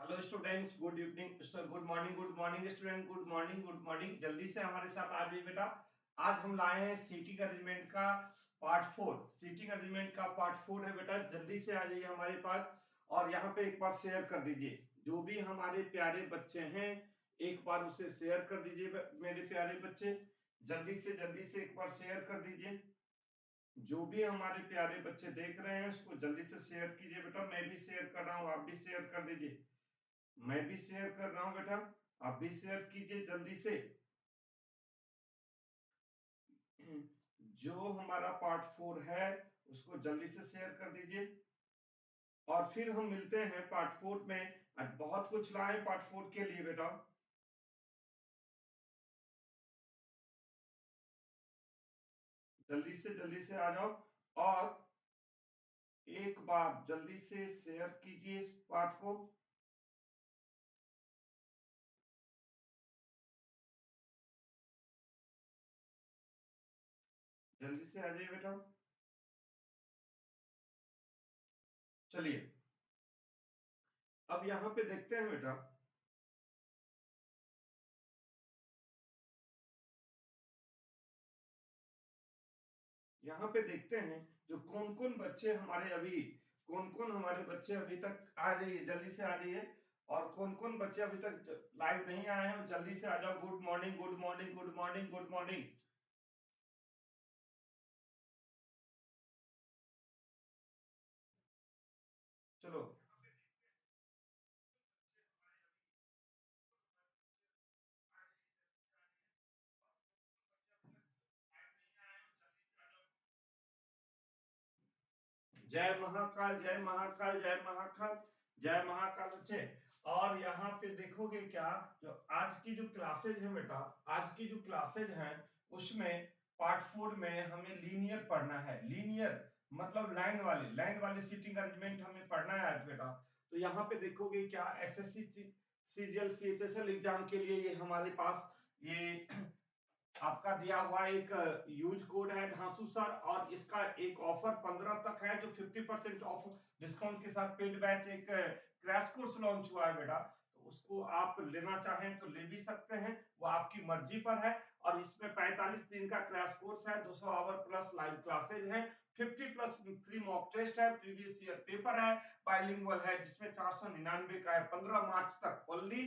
Hello students, good evening, good morning student, good morning. जल्दी से हमारे साथ आ जाइए बेटा। आज हम लाए हैं सीटिंग अरेंजमेंट का पार्ट 4। सीटिंग अरेंजमेंट का पार्ट 4 है बेटा। जल्दी से आ जाइए हमारे पास और यहाँ पे एक बार शेयर कर दीजिए। जो भी हमारे प्यारे बच्चे हैं एक बार उसे शेयर कर दीजिए मेरे प्यारे बच्चे। जल्दी से एक बार शेयर कर दीजिए। जो भी हमारे प्यारे बच्चे देख रहे हैं उसको जल्दी से शेयर कीजिए बेटा। मैं भी शेयर कर रहा हूँ, आप भी शेयर कर दीजिए। मैं भी शेयर कर रहा हूं बेटा, आप भी शेयर कीजिए जल्दी से। जो हमारा पार्ट 4 है उसको जल्दी से शेयर कर दीजिए और फिर हम मिलते हैं पार्ट 4 में। आज बहुत कुछ लाए पार्ट 4 के लिए बेटा। जल्दी से आ जाओ और एक बार जल्दी से शेयर कीजिए इस पार्ट को। जल्दी से आ जाइए बेटा। चलिए अब यहाँ पे देखते हैं बेटा। यहाँ पे देखते हैं जो कौन कौन हमारे बच्चे अभी तक आ जाइए, जल्दी से आ जाइए। और कौन कौन बच्चे अभी तक लाइव नहीं आए हैं जल्दी से आ जाओ। Good morning, good morning. चलो जय महाकाल, जय महाकाल, जय महाकाल, जय महाकाल बच्चे। और यहाँ पे देखोगे क्या, जो आज की जो क्लासेज है बेटा, आज की जो क्लासेज हैं उसमें पार्ट 4 में हमें लीनियर पढ़ना है। लीनियर मतलब लाइन वाले सीटिंग अरेंजमेंट हमें पढ़ना है आज बेटा। तो यहाँ पे देखोगे क्या, एसएससी सीजीएल सीएचएसएल एग्जाम के लिए ये हमारे पास ये आपका दिया हुआ एक यूज कोड है धांसू सर। और इसका एक ऑफर 15 तक है जो 50% ऑफ डिस्काउंट के साथ पेड बैच एक क्रैश कोर्स लॉन्च हुआ है बेटा। तो उसको आप लेना चाहें तो ले भी सकते हैं, वो आपकी मर्जी पर है। और इसमें 45 दिन का क्रैश कोर्स है, 200 आवर प्लस लाइव क्लासेज है, 50 प्लस फ्री मॉक टेस्ट है, प्रीवियस ईयर पेपर है, बाइलिंगुअल है जिसमें 499 का है। 15 मार्च तक, ओनली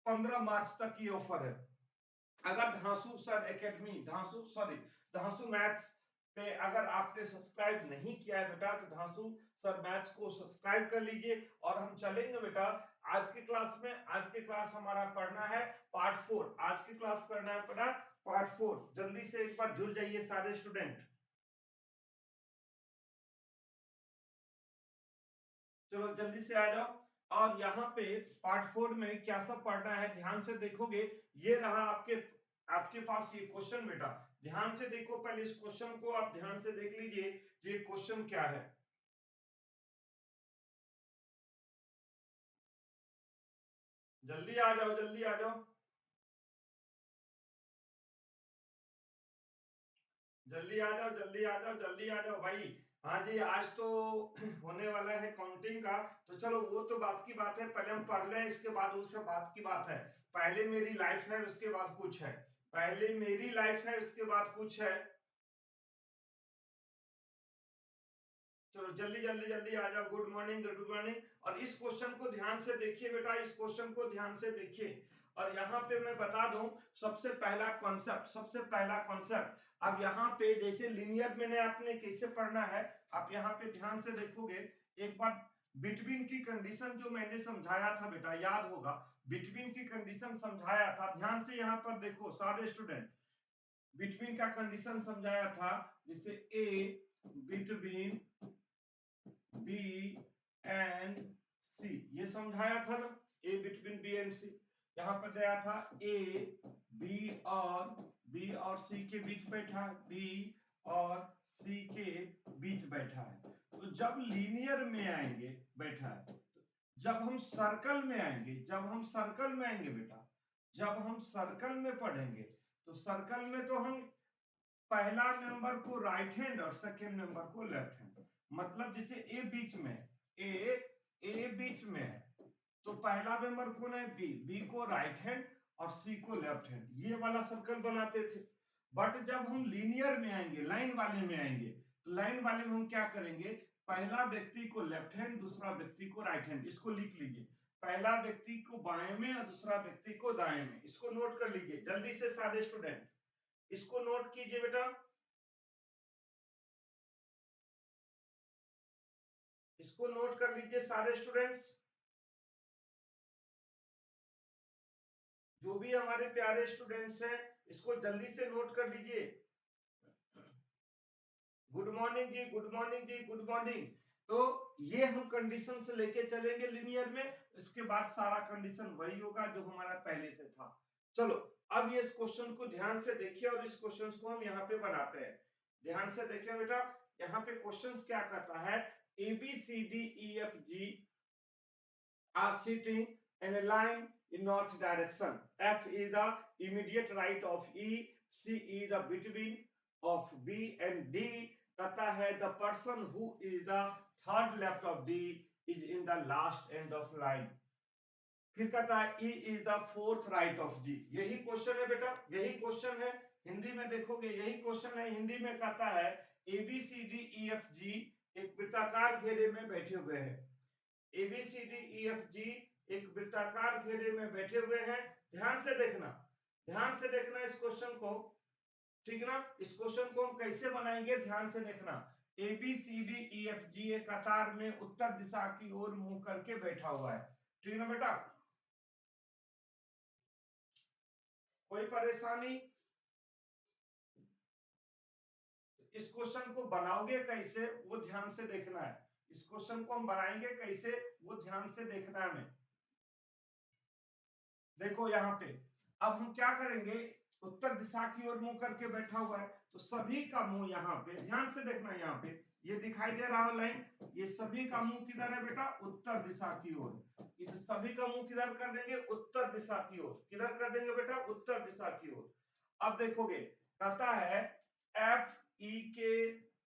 15 मार्च तक ये ऑफर है। अगर धांसू सर एकेडमी, धांसू मैथ्स पे अगर आपने सब्सक्राइब नहीं किया है बेटा तो धांसू सर मैथ्स को सब्सक्राइब कर लीजिए। और हम चलेंगे बेटा आज की क्लास में। आज की क्लास हमारा पढ़ना है पार्ट 4। आज की क्लास करना है बेटा पार्ट 4। जल्दी से एक बार जुड़ जाइए सारे स्टूडेंट। चलो जल्दी से आ जाओ। और यहाँ पे पार्ट 4 में क्या सब पढ़ना है ध्यान से देखोगे। ये रहा आपके आपके पास ये क्वेश्चन बेटा। ध्यान से देखो, पहले इस क्वेश्चन को आप ध्यान से देख लीजिए। ये क्वेश्चन क्या है, जल्दी आ जाओ, जल्दी आ जाओ, जल्दी आ जाओ, जल्दी आ जाओ, जल्दी आ जाओ भाई। हाँ जी, आज तो होने वाला है काउंटिंग का। तो चलो वो तो बात की बात है, पहले हम पढ़ लें इसके बाद उससे बात की बात है। पहले मेरी लाइफ है उसके बाद कुछ है, पहले मेरी लाइफ है उसके बाद कुछ है। चलो जल्दी जल्दी जल्दी आ जाओ। Good morning, good morning. और इस क्वेश्चन को ध्यान से देखिए बेटा, इस क्वेश्चन को ध्यान से देखिए। और यहाँ पे मैं बता दूं सबसे पहला कॉन्सेप्ट। अब यहाँ पे जैसे लीनियर मैंने आपने कैसे पढ़ना है, आप यहाँ पे ध्यान से देखोगे। एक बार बिटवीन की कंडीशन जो मैंने समझाया था बेटा, याद होगा बिटवीन की कंडीशन समझाया था। ध्यान से यहाँ पर देखो सारे स्टूडेंट, बिटवीन का कंडीशन समझाया था। जैसे ए बिटवीन बी एंड सी, ये समझाया था ना। ए बिटवीन बी एंड सी, यहां पर गया था ए बी और सी के बीच बैठा है, बी और सी के बीच बैठा है। तो जब लीनियर में आएंगे, बैठा है, जब हम सर्कल में आएंगे, बेटा, जब हम सर्कल में पढ़ेंगे तो सर्कल में तो हम पहला मेंबर को राइट हैंड और सेकेंड मेंबर को लेफ्ट हैंड, मतलब जैसे ए बीच में, ए ए बीच में है तो पहला मेंबर कौन है? बी। बी को राइट हैंड और सी को लेफ्ट हैंड, ये वाला सर्कल बनाते थे। बट जब हम लीनियर में आएंगे, लाइन वाले में आएंगे, तो लाइन वाले में हम क्या करेंगे? पहला व्यक्ति को लेफ्ट हैंड, दूसरा व्यक्ति को राइट हैंड। इसको लिख लीजिए, पहला व्यक्ति को बाएं में और दूसरा व्यक्ति को दाएं में। इसको नोट कर लीजिए जल्दी से सारे स्टूडेंट, इसको नोट कीजिए बेटा, इसको नोट कर लीजिए सारे स्टूडेंट्स, जो भी हमारे प्यारे स्टूडेंट्स हैं इसको जल्दी से नोट कर लीजिए। गुड मॉर्निंग जी, गुड मॉर्निंग जी, गुड मॉर्निंग। तो ये हम कंडीशन से लेके चलेंगे लिनियर में, इसके बाद सारा कंडीशन वही होगा जो हमारा पहले से था। चलो अब ये इस क्वेश्चन को ध्यान से देखिए और इस क्वेश्चन को हम यहाँ पे बनाते हैं। ध्यान से देखिए बेटा, यहाँ पे क्वेश्चन क्या कहता है? A B C D E F G are sitting in a line in north direction. F is the immediate right of E, C is the between of B and D. कहता है the person who is the third left of D is in the last end of line. फिर कहता है E is the fourth right of D. यही question है बेटा, यही question है। हिंदी में देखोगे यही क्वेश्चन है। हिंदी में कहता है A B C D E F G एक वृत्ताकार घेरे में बैठे हुए हैं। A B C D E F G एक वृत्ताकार घेरे में बैठे हुए हैं। ध्यान से देखना, ध्यान से देखना इस क्वेश्चन को, ठीक ना? इस क्वेश्चन को हम कैसे बनाएंगे, ध्यान से देखना। A B C D E F G एक कतार में उत्तर दिशा की ओर मुंह करके बैठा हुआ है, ठीक ना बेटा? कोई परेशानी? इस क्वेश्चन को बनाओगे कैसे वो ध्यान से देखना है। इस क्वेश्चन को हम बनाएंगे कैसे वो ध्यान से देखना है हमें। देखो यहाँ पे अब हम क्या करेंगे, उत्तर दिशा की ओर मुंह करके बैठा हुआ है तो सभी का मुंह यहाँ पे, ध्यान से देखना, यहाँ पे ये दिखाई दे रहा है लाइन, ये सभी का मुंह किधर है बेटा? उत्तर दिशा की ओर। ये सभी का मुंह किधर कर देंगे? उत्तर दिशा की ओर। किधर कर देंगे बेटा? उत्तर दिशा की ओर। अब देखोगे कहता है एफ ई के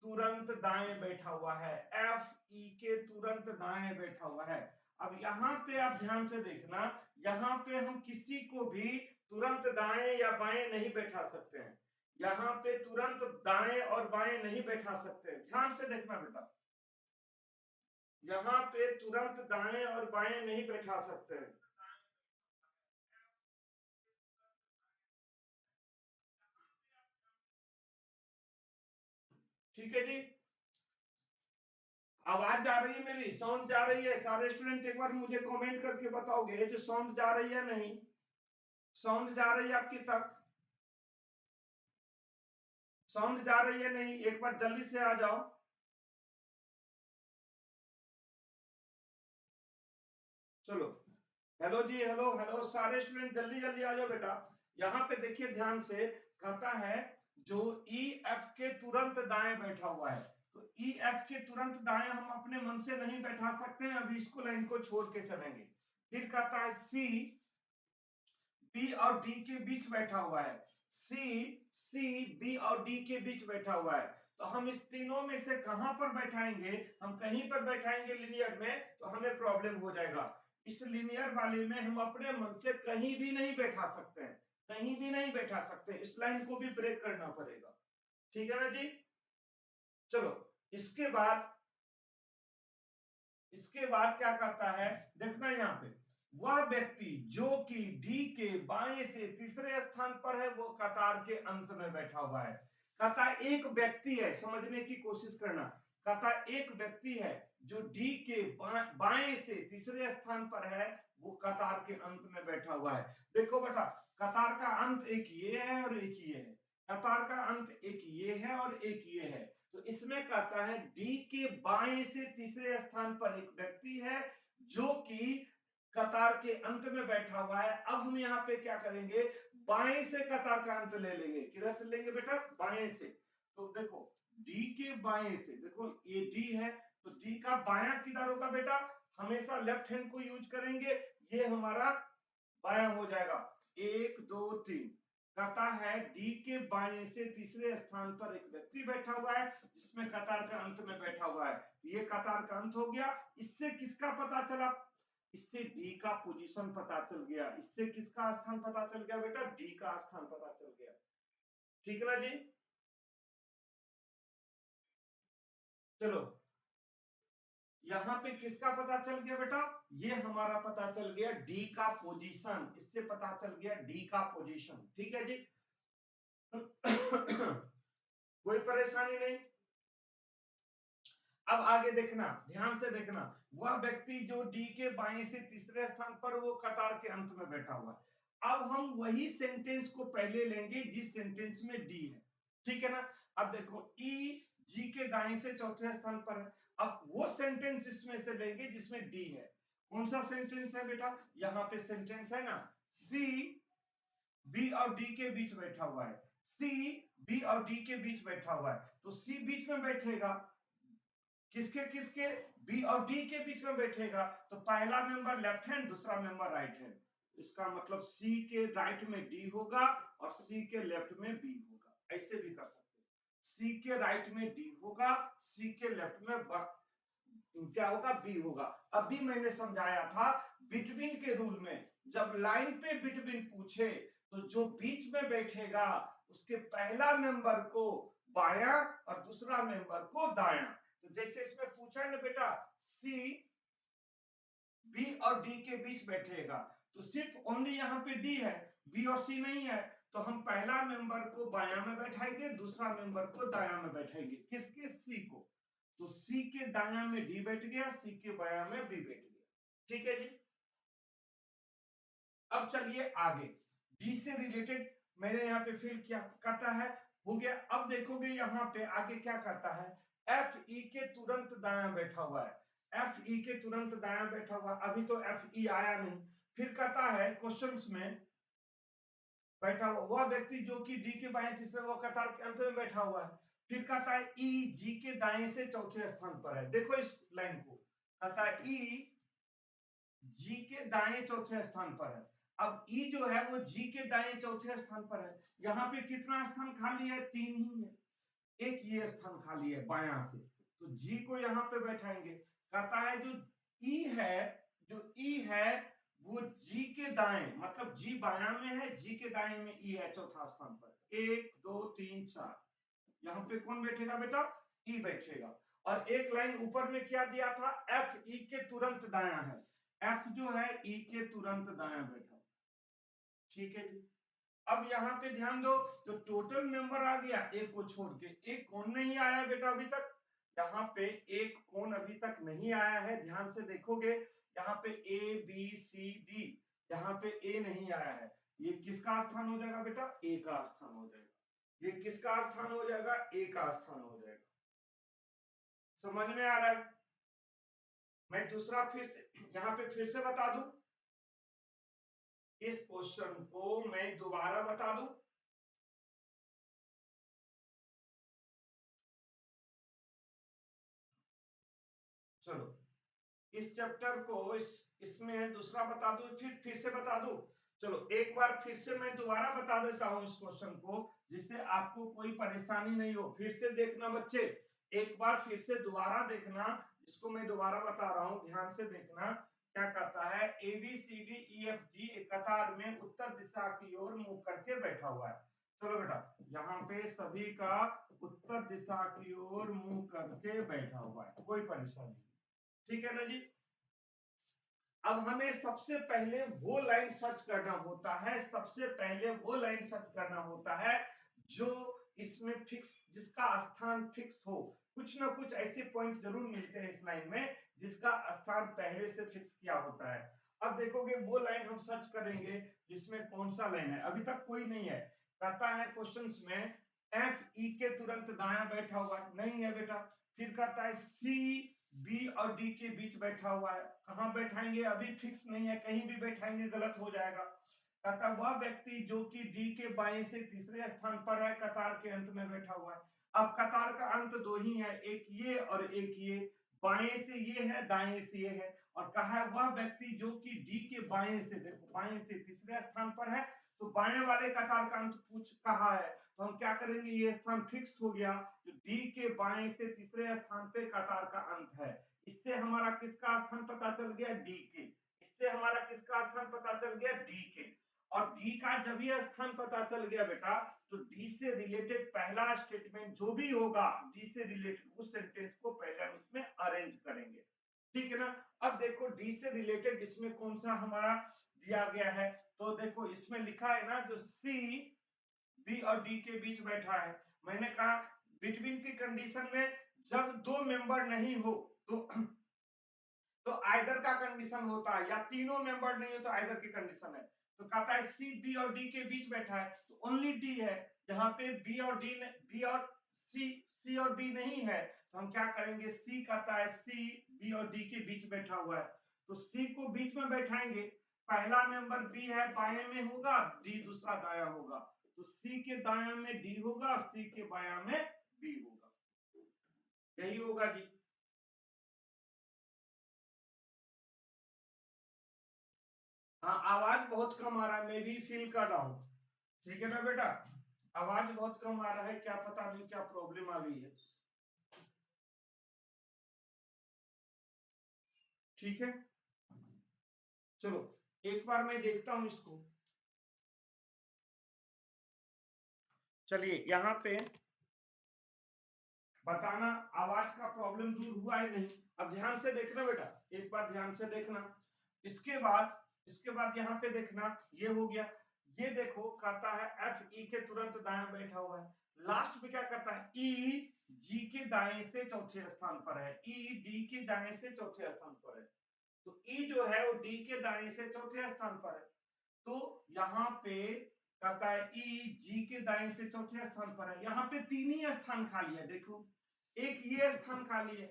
तुरंत दाएं बैठा हुआ है, एफ ई के तुरंत दाएं बैठा हुआ है। अब यहाँ पे आप ध्यान से देखना, यहाँ पे हम किसी को भी तुरंत दाएं या बाएं नहीं बैठा सकते हैं। यहाँ पे तुरंत दाएं और बाएं नहीं बैठा सकते हैं। ध्यान से देखना बेटा, यहाँ पे तुरंत दाएं और बाएं नहीं बैठा सकते हैं। ठीक है जी, आवाज जा रही है मेरी? साउंड जा रही है? सारे स्टूडेंट एक बार मुझे कमेंट करके बताओगे जो साउंड जा रही है नहीं? साउंड जा रही है आपकी तक? साउंड जा रही है नहीं? एक बार जल्दी से आ जाओ। चलो हेलो जी, हेलो हेलो सारे स्टूडेंट जल्दी जल्दी आ जाओ बेटा। यहाँ पे देखिए ध्यान से, कहता है जो ई एफ के तुरंत दाएं बैठा हुआ है, तो ई एफ के तुरंत दाएं हम अपने मन से नहीं बैठा सकते हैं, अभी इसको लाइन को छोड़ के चलेंगे। फिर कहता है सी बी और डी के बीच बैठा हुआ है, सी बी और डी के बीच बैठा हुआ है। तो हम इस तीनों में से कहां पर बैठाएंगे? हम कहीं पर बैठाएंगे लिनियर में तो हमें प्रॉब्लम हो जाएगा। इस लिनियर वाले में हम अपने मन से कहीं भी नहीं बैठा सकते हैं, कहीं भी नहीं बैठा सकते, इस लाइन को भी ब्रेक करना पड़ेगा, ठीक है ना जी? चलो इसके बाद, इसके बाद क्या कहता है देखना यहाँ पे, वह व्यक्ति जो कि डी के बाएं से तीसरे स्थान पर है वो कतार के अंत में बैठा हुआ है। कहता एक व्यक्ति है, समझने की कोशिश करना, कहता एक व्यक्ति है जो डी के बाएं से तीसरे स्थान पर है वो कतार के अंत में बैठा हुआ है। देखो बेटा, कतार का अंत एक ये है और एक ये है, कतार का अंत एक ये है और एक ये है। तो इसमें कहता है डी के बाएं से तीसरे स्थान पर एक व्यक्ति है जो कि कतार के अंत में बैठा हुआ है। अब हम यहाँ पे क्या करेंगे, बाएं से कतार का अंत ले लेंगे। किधर से लेंगे बेटा? बाएं से। तो देखो डी के बाएं से, देखो ये डी है तो डी का बायां किधर होगा बेटा? हमेशा लेफ्ट हैंड को यूज करेंगे, ये हमारा बायां हो जाएगा। 1 2 3, कहता है डी के बाएं से तीसरे स्थान पर एक व्यक्ति बैठा हुआ है जिसमें कतार का अंत में बैठा हुआ है। ये कतार का अंत हो गया। इससे किसका पता चला? इससे डी का पोजीशन पता चल गया। इससे किसका स्थान पता चल गया बेटा? डी का स्थान पता चल गया। ठीक है ना जी? चलो यहां पे किसका पता चल गया बेटा? ये हमारा पता चल गया डी का पोजीशन। इससे पता चल गया डी का पोजीशन। ठीक है जी? कोई परेशानी नहीं। अब आगे देखना, ध्यान से देखना। वह व्यक्ति जो डी के बाएं से तीसरे स्थान पर, वो कतार के अंत में बैठा हुआ है। अब हम वही सेंटेंस को पहले लेंगे जिस सेंटेंस में डी है। ठीक है ना? अब देखो ई जी के दाएं से चौथे स्थान पर है। अब वो सेंटेंस इसमें से लेंगे जिसमें डी है। कौन सा सेंटेंस है बेटा? यहाँ पे सेंटेंस है ना, सी बी और डी के बीच बैठा हुआ है। सी बी और डी के बीच बैठा हुआ है, तो सी बीच में बैठेगा। किसके किसके? बी और डी के बीच में बैठेगा। तो पहला मेंबर लेफ्ट हैंड, दूसरा मेंबर राइट हैंड। इसका मतलब सी के राइट में डी होगा और सी के लेफ्ट में बी होगा। ऐसे भी कर सकते हैं, सी के राइट में डी होगा, सी के लेफ्ट में क्या होगा? बी होगा। अभी मैंने समझाया था बिटवीन के रूल में, जब लाइन पे बिटवीन पूछे तो जो बीच में बैठेगा उसके पहला मेंबर को बायां और दूसरा मेंबर को दायां। तो जैसे इसमें पूछा है ना बेटा, सी बी और डी के बीच बैठेगा, तो सिर्फ ओनली यहाँ पे डी है, बी और सी नहीं है। तो हम पहला मेंबर को बायां में बैठाएंगे, दूसरा मेंबर को दायां में बैठाएंगे। किसके? सी को। तो सी के दायां में डी बैठ गया, सी के बायां में बी बैठ गया। ठीक है जी? अब चलिए आगे, डी से रिलेटेड मैंने यहाँ पे फिल किया, कहता है हो गया। अब देखोगे यहाँ पे आगे क्या कहता है, एफ ई के तुरंत दायां बैठा हुआ है। एफ ई के तुरंत दायां बैठा हुआ, अभी तो एफ ई आया नहीं। फिर कहता है क्वेश्चंस में बैठा हुआ वह व्यक्ति जो कि डी के बाएं तीसरे वो कतार के अंत में बैठा हुआ है। फिर कहता है ई जी के दाएं से चौथे स्थान पर है। देखो इस लाइन को, कहता है ई जी के दाएं चौथे स्थान पर है। अब ई जो है वो जी के दाएं चौथे स्थान पर है। यहाँ पे कितना स्थान खाली है? 3 ही है। एक ये स्थान खाली है बायां से, तो जी को यहाँ पे बैठाएंगे। कहता है जो ई है, जो ई है वो जी के दाएं, मतलब जी बायां में है, जी के दाएं में ई है चौथा स्थान पर। 1 2 3 4, यहाँ पे कौन बैठेगा बेटा? ई बैठेगा। और एक लाइन ऊपर में क्या दिया था? एफ ई के तुरंत दायां है। एफ जो है ई के तुरंत दायां बैठा। ठीक है जी? अब यहाँ पे ध्यान दो, जो टोटल मेंबर आ गया एक को छोड़ के, एक कौन नहीं आया बेटा अभी तक? यहाँ पे एक कौन अभी तक नहीं आया है। ध्यान से देखोगे यहाँ पे ए बी सी डी, यहाँ पे ए नहीं आया है। ये किसका स्थान हो जाएगा बेटा? ए का स्थान हो जाएगा। ये किसका स्थान हो जाएगा? ए का स्थान हो जाएगा। समझ में आ रहा है? मैं दूसरा फिर से यहाँ पे फिर से बता दूं, इस क्वेश्चन को मैं दोबारा बता दूं। चलो इस चैप्टर को इसमें दूसरा बता दूं, फिर से बता दूं। चलो एक बार फिर से मैं दोबारा बता देता हूं इस क्वेश्चन को, जिससे आपको कोई परेशानी नहीं हो। फिर से देखना बच्चे, एक बार फिर से दोबारा देखना, इसको मैं दोबारा बता रहा हूं, ध्यान से देखना। क्या कहता है? A B C D E F G एक कतार में उत्तर दिशा की ओर मुंह करके बैठा हुआ है। चलो बेटा, यहाँ पे सभी का उत्तर दिशा की ओर मुंह करके बैठा हुआ है, कोई परेशानी नहीं। ठीक है ना जी? अब हमें सबसे पहले वो लाइन सर्च करना होता है, सबसे पहले वो लाइन सर्च करना होता है जो इसमें फिक्स, जिसका स्थान फिक्स हो। कुछ ना कुछ ऐसे पॉइंट जरूर मिलते हैं इस लाइन में जिसका स्थान पहले से फिक्स किया होता है। अब देखोगे वो लाइन हम सर्च करेंगे जिसमें कौन सा लाइन है, अभी तक कोई नहीं है। कहता है क्वेश्चंस में एफ ई के तुरंत दायां बैठा हुआ, नहीं है बेटा। फिर कहता है सी बी और डी के बीच बैठा हुआ है, कहां बैठाएंगे अभी फिक्स नहीं है, कहीं भी बैठाएंगे गलत हो जाएगा। कहता वह व्यक्ति जो कि डी के बाएं से तीसरे स्थान पर है, कतार के अंत में बैठा हुआ है। अब कतार का अंत दो ही है, एक ये और एक ये। बाएं से ये है, दाएं से ये है। और कहा है वह व्यक्ति जो कि डी के बाएं से, देखो बाएं से तीसरे स्थान पर है, तो बाएं वाले कतार का अंत पूछ कहा है, तो हम क्या करेंगे? ये स्थान फिक्स हो गया, जो डी के बाएं से तीसरे स्थान पे कतार का अंत है। इससे हमारा किसका स्थान पता चल गया? डी के। इससे हमारा किसका स्थान पता चल गया, डी के। और डी का जब ये स्थान पता चल गया बेटा, तो डी से रिलेटेड पहला स्टेटमेंट जो भी होगा, डी से रिलेटेड उस सेंटेंस को पहले हम इसमें अरेंज करेंगे, ठीक है ना। अब देखो डी से रिलेटेड इसमें कौन सा हमारा दिया गया है, तो देखो इसमें लिखा है ना, जो सी बी और डी के बीच बैठा है। मैंने कहा बिटवीन की कंडीशन में जब दो मेंबर नहीं हो तो आइदर का कंडीशन होता है, या तीनों मेंबर नहीं हो तो आइदर की कंडीशन है। तो कहता है सी बी और डी के बीच बैठा है, तो ओनली डी है। यहाँ पे बी और डी, बी और सी और डी नहीं है, तो हम क्या करेंगे, सी कहता है सी बी और डी के बीच बैठा हुआ है, तो सी को बीच में बैठाएंगे। पहला मेंबर बी है, बाएं में होगा, डी दूसरा दाया होगा, तो सी के दाया में डी होगा, सी के बाया में बी होगा, यही होगा जी। हाँ, आवाज बहुत कम आ रहा है, मैं भी फील कर रहा हूँ, ठीक है ना बेटा, आवाज बहुत कम आ रहा है, क्या पता नहीं क्या प्रॉब्लम आ गई है, ठीक है। चलो एक बार मैं देखता हूं इसको, चलिए यहाँ पे बताना आवाज का प्रॉब्लम दूर हुआ है नहीं। अब ध्यान से देखना बेटा, एक बार ध्यान से देखना। इसके बाद यहाँ पे देखना, ये हो गया। ये देखो कहता है एफ ई के तुरंत दाएं बैठा हुआ है, लास्ट में क्या करता है, ई जी के दाएं से चौथे स्थान पर है, ई डी के दाएं से चौथे स्थान पर है, तो ई जो है वो डी के दाएं से चौथे स्थान पर है। तो यहाँ पे कहता है ई जी के दाएं से चौथे स्थान पर है, यहाँ पे तीन ही स्थान खाली है, देखो एक ये स्थान खाली है,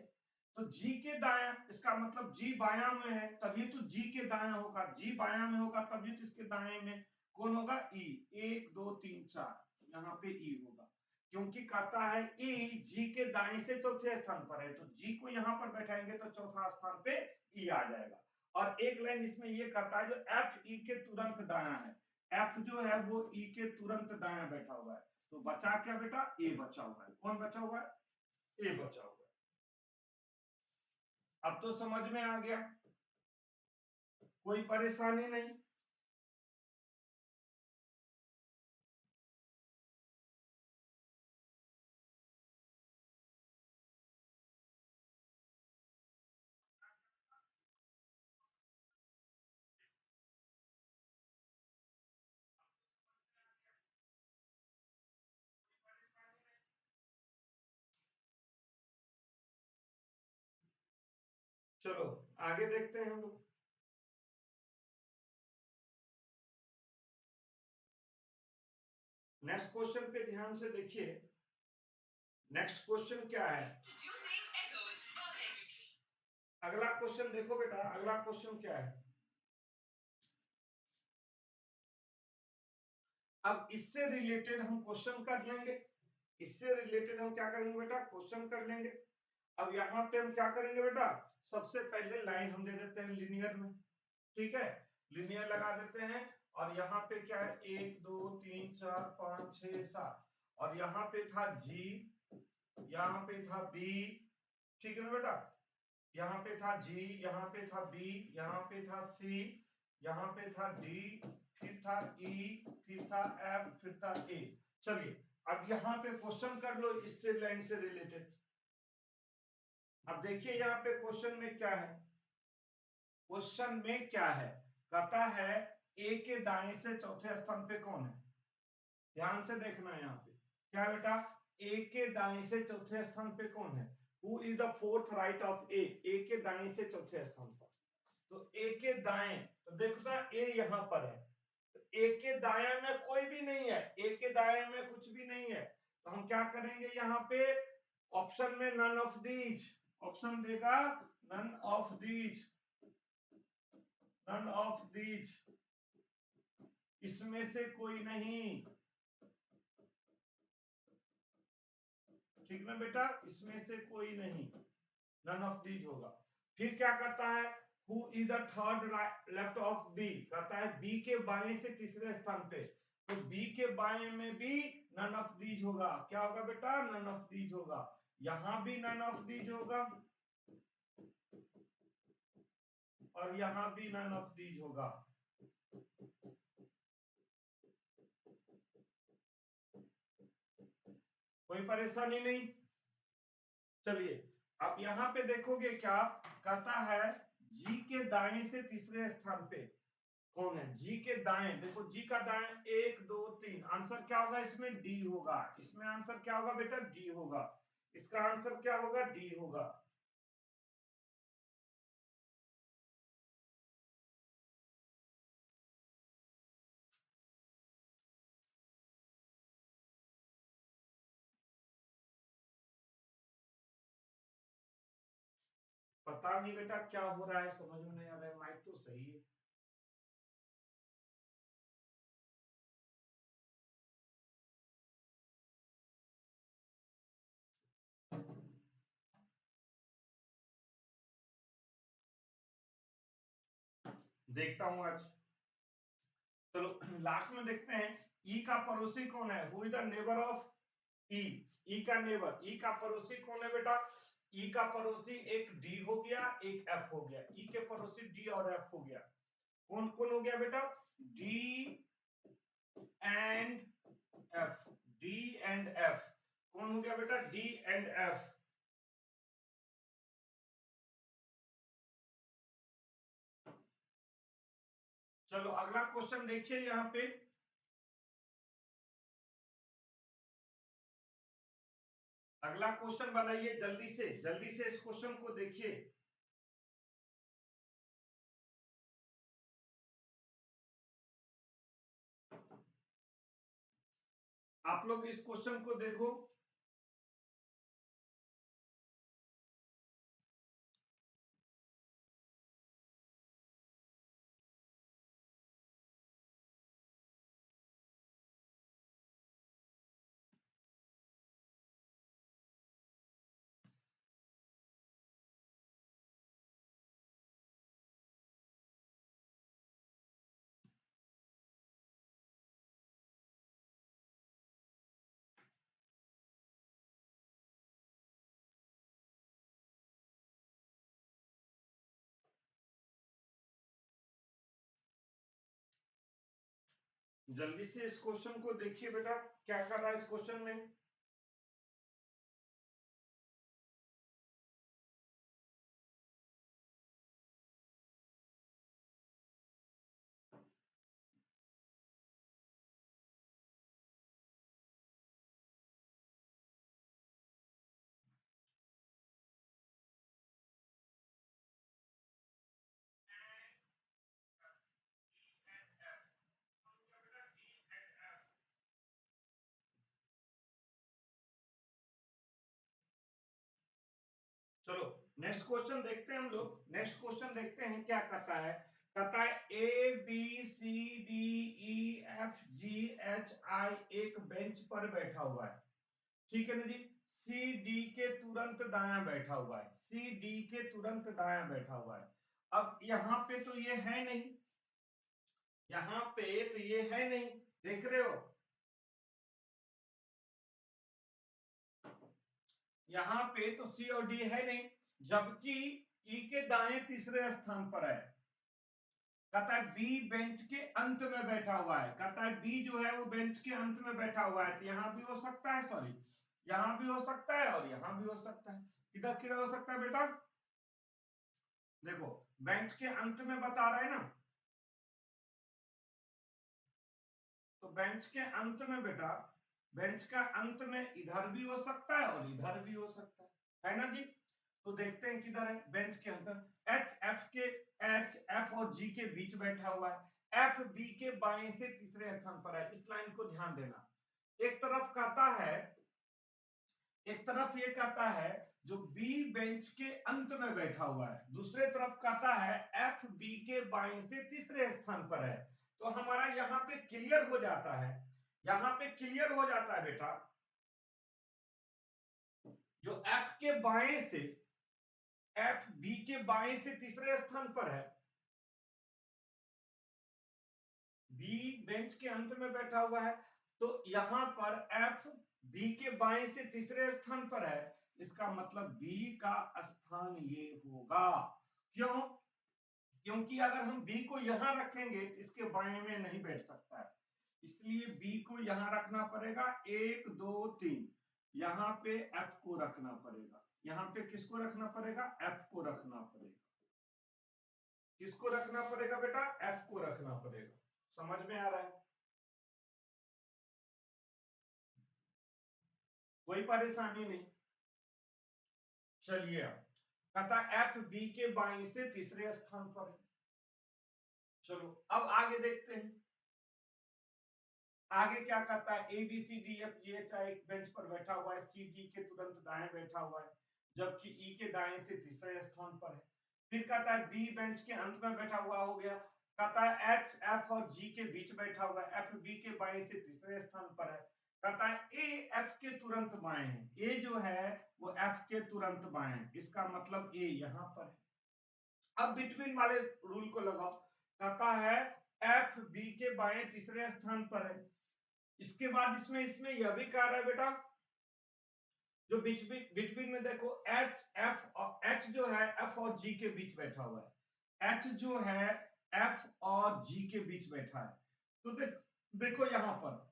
तो जी के दाया, इसका मतलब जी बाया में है, तभी तो जी के दाया होगा, जी बाया में होगा तभी तो इसके दाएं में कौन होगा, ई। एक दो तीन चार, यहाँ पे ई होगा, क्योंकि कहता है ई जी के दाएं से चौथे स्थान पर है, तो जी को यहाँ पर बैठाएंगे तो चौथा स्थान पे ई आ जाएगा। और एक लाइन इसमें ये कहता है जो एफ ई के तुरंत दाया है, एफ जो है वो ई के तुरंत दाया बैठा हुआ है, तो बचा क्या बेटा, ए बचा हुआ है, कौन बचा हुआ है, ए बचा हुआ है। अब तो समझ में आ गया, कोई परेशानी नहीं। चलो आगे देखते हैं हम लोग। नेक्स्ट क्वेश्चन पे ध्यान से देखिए, नेक्स्ट क्वेश्चन क्या है, अगला क्वेश्चन देखो बेटा, अगला क्वेश्चन क्या है। अब इससे रिलेटेड हम क्वेश्चन कर लेंगे, इससे रिलेटेड हम क्या करेंगे बेटा, क्वेश्चन कर लेंगे। अब यहाँ पे हम क्या करेंगे बेटा, सबसे पहले लाइन हम दे देते हैं लीनियर में, ठीक है, लीनियर लगा देते हैं। और यहाँ पे क्या है, एक दो तीन चार पांच छह सात, और यहाँ पे था जी, यहाँ पे था बी, ठीक है ना बेटा, यहाँ पे था जी, यहाँ पे था बी, यहाँ पे था सी, यहाँ पे था डी, फिर था ई, फिर था एफ, फिर था ए। चलिए अब यहाँ पे क्वेश्चन कर लो इससे लाइन से रिलेटेड। अब देखिए यहाँ पे क्वेश्चन में क्या है, क्वेश्चन में क्या है, कहता है ए के दाएं से चौथे स्थान पे कौन है, ध्यान से देखना है यहाँ पे क्या है बेटा, ए के दाएं से चौथे स्थान पे कौन है, who is the fourth right of A, A के दाएं से चौथे स्थान पर, तो ए के दाएं, तो देखो ए यहाँ पर है, ए के दाएं में कोई भी नहीं है, ए के दाएं में कुछ भी नहीं है, तो हम क्या करेंगे यहाँ पे, ऑप्शन में नन ऑफ दीज, ऑप्शन देगा none of these, none of these, इसमें से कोई नहीं, ठीक ना बेटा, इसमें से कोई नहीं, नन ऑफ दीज होगा। फिर क्या करता है, who is the third left of B, कहता है बी के बाएं से तीसरे स्थान पे, तो बी के बाएं में भी नन ऑफ दीज होगा, क्या होगा बेटा, नन ऑफ दीज होगा, यहां भी नन ऑफ दीज होगा, और यहाँ भी नन ऑफ दीज होगा। कोई परेशानी नहीं। चलिए अब यहाँ पे देखोगे क्या कहता है, जी के दाएं से तीसरे स्थान पे कौन है? जी के दाएं, देखो जी का दाएं 1 2 3, आंसर क्या होगा इसमें? डी होगा। इसमें आंसर क्या होगा बेटा? डी होगा। इसका आंसर क्या होगा? डी होगा। पता नहीं बेटा क्या हो रहा है, समझ में नहीं आ रहा है। माइक तो सही है। देखता हूं आज। चलो लास्ट में देखते हैं, ई का पड़ोसी कौन है? Who is the neighbour of E? E का नेबर, ई का पड़ोसी कौन है बेटा? ई का पड़ोसी एक डी हो गया, एक एफ हो गया। ई के पड़ोसी डी और एफ हो गया। कौन कौन हो गया बेटा? D and F. D and F कौन हो गया बेटा? D and F. चलो अगला क्वेश्चन देखिए यहाँ पे। अगला क्वेश्चन बनाइए जल्दी से इस क्वेश्चन को देखिए। आप लोग इस क्वेश्चन को देखो। जल्दी से इस क्वेश्चन को देखिए बेटा, क्या कर रहा है इस क्वेश्चन में। चलो नेक्स्ट क्वेश्चन देखते हैं हम लोग। नेक्स्ट क्वेश्चन देखते हैं क्या कहता है। कहता है A B C D E F G H I एक बेंच पर बैठा हुआ है। ठीक है ना जी। सी डी के तुरंत दाया बैठा हुआ है। सी डी के तुरंत दाया बैठा हुआ है। अब यहाँ पे तो ये है नहीं, यहाँ पे तो ये है नहीं, देख रहे हो? यहाँ पे तो सी और डी है नहीं, जबकि ई के दाएं तीसरे स्थान पर है। कहता है बी बेंच के अंत में बैठा हुआ है। कहता है बी जो है वो बेंच के अंत में बैठा हुआ है, तो यहां भी हो सकता है, सॉरी यहां भी हो सकता है और यहां भी हो सकता है। किधर किधर हो सकता है बेटा? देखो बेंच के अंत में बता रहे हैं ना, तो बेंच के अंत में बेटा, बेंच का अंत में इधर भी हो सकता है और इधर भी हो सकता है ना जी। तो देखते हैं किधर है बेंच के अंदर। एच एफ और जी के बीच बैठा हुआ है। एफ बी के बाएं से तीसरे स्थान पर है। इस लाइन को ध्यान देना। एक तरफ कहता है, एक तरफ ये कहता है जो बी बेंच के अंत में बैठा हुआ है, दूसरे तरफ कहता है एफ बी के बाएं से तीसरे स्थान पर है। तो हमारा यहाँ पे क्लियर हो जाता है, यहाँ पे क्लियर हो जाता है बेटा, जो एफ के बाएं से, एफ बी के बाएं से तीसरे स्थान पर है, बी बेंच के अंत में बैठा हुआ है, तो यहां पर एफ बी के बाएं से तीसरे स्थान पर है। इसका मतलब बी का स्थान ये होगा। क्यों? क्योंकि अगर हम बी को यहां रखेंगे तो इसके बाएं में नहीं बैठ सकता है, इसलिए बी को यहां रखना पड़ेगा। 1 2 3 यहाँ पे एफ को रखना पड़ेगा। यहाँ पे किसको रखना पड़ेगा? एफ को रखना पड़ेगा। किसको रखना पड़ेगा बेटा? एफ को रखना पड़ेगा। समझ में आ रहा है? कोई परेशानी नहीं। चलिए कहता एफ बी के बाएं से तीसरे स्थान पर है। चलो अब आगे देखते हैं। आगे क्या कहता है? A B C D F G H I एक बेंच पर बैठा हुआ है, सी डी के तुरंत दाएं बैठा हुआ है, जबकि ई के दाएं से तीसरे स्थान पर है। फिर कहता है बी बेंच के अंत में बैठा हुआ हो गया। कहता है एच एफ और जी के बीच बैठा हुआ है, एफ बी के बाएं से तीसरे स्थान पर है। कहता है ए एफ के तुरंत बाएं है, ए जो है वो एफ के तुरंत बाएं है, इसका मतलब ए यहां पर है। अब बिटवीन वाले रूल को लगाओ। कहता है एफ बी के बाएं तीसरे स्थान पर है। इसके बाद इसमें इसमें यह भी कह रहा है बेटा, जो बिटवीन में देखो एच एफ और एच जो है एफ और जी के बीच बैठा हुआ है, एच जो है एफ और जी के बीच बैठा है। तो देखो यहां पर